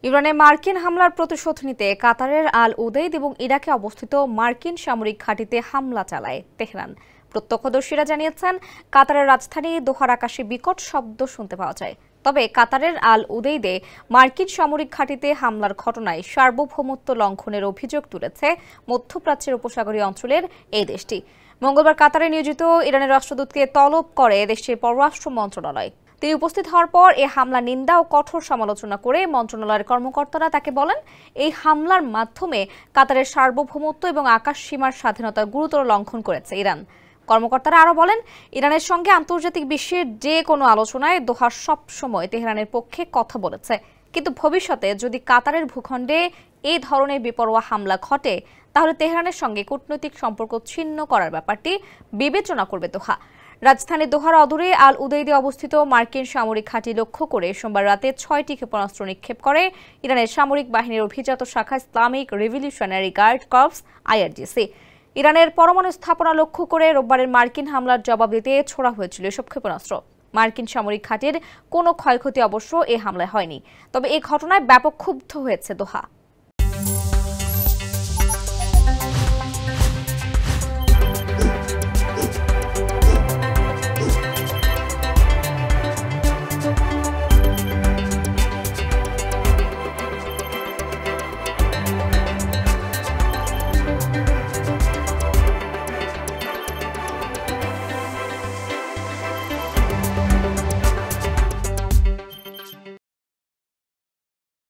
ইরানে মার্কিন হামলার প্রতিশোধ নিতে কাতারের আল উদেইদ এবং ইরাকে অবস্থিত মার্কিন সামরিক ঘাঁটিতে হামলা চালায় তেহরান। প্রত্যক্ষদর্শীরা জানিয়েছেন, কাতারের রাজধানী দোহার আকাশে বিকট শব্দ শুনতে পাওয়া যায়। তবে কাতারের আল উদেইদে মার্কিন সামরিক ঘাঁটিতে হামলার ঘটনায় সার্বভৌমত্ব লঙ্ঘনের অভিযোগ তুলেছে মধ্যপ্রাচ্যের উপসাগরীয় অঞ্চলের এই দেশটি। মঙ্গলবার কাতারে নিয়োজিত ইরানের রাষ্ট্রদূতকে তলব করে দেশটির পররাষ্ট্র মন্ত্রণালয়। তিনি উপস্থিত হওয়ার পর এই হামলা নিন্দা ও কঠোর সমালোচনা করে মন্ত্রণালয়ের কর্মকর্তারা তাকে বলেন, এই হামলার মাধ্যমে কাতারের সার্বভৌমত্ব এবং আকাশ সীমার স্বাধীনতার গুরুতর লঙ্ঘন করেছে ইরান। কর্মকর্তারা আরও বলেন, ইরানের সঙ্গে আন্তর্জাতিক বিশ্বের যে কোনো আলোচনায় দোহা সবসময় তেহরানের পক্ষে কথা বলেছে, কিন্তু ভবিষ্যতে যদি কাতারের ভূখণ্ডে এই ধরনের বেপরোয়া হামলা ঘটে তাহলে তেহরানের সঙ্গে কূটনৈতিক সম্পর্ক ছিন্ন করার ব্যাপারটি বিবেচনা করবে দোহা। রাজধানী দোহার অদূরে আল উদেইদে অবস্থিত মার্কিন সামরিক ঘাঁটি লক্ষ্য করে সোমবার রাতে 6টি ক্ষেপণাস্ত্র নিক্ষেপ করে ইরানের সামরিক বাহিনীর অভিজাত শাখা Islamic Revolutionary Guard Corps IRGC। ইরানের পরমাণু স্থাপনা লক্ষ্য করে রোববারের মার্কিন হামলার জবাব দিতে ছোড়া হয়েছিল এসব ক্ষেপণাস্ত্র। মার্কিন সামরিক ঘাঁটির কোনো ক্ষয়ক্ষতি অবশ্য এই হামলায় হয়নি, তবে এই ঘটনায় ব্যাপক ক্ষুব্ধ হয়েছে দোহা।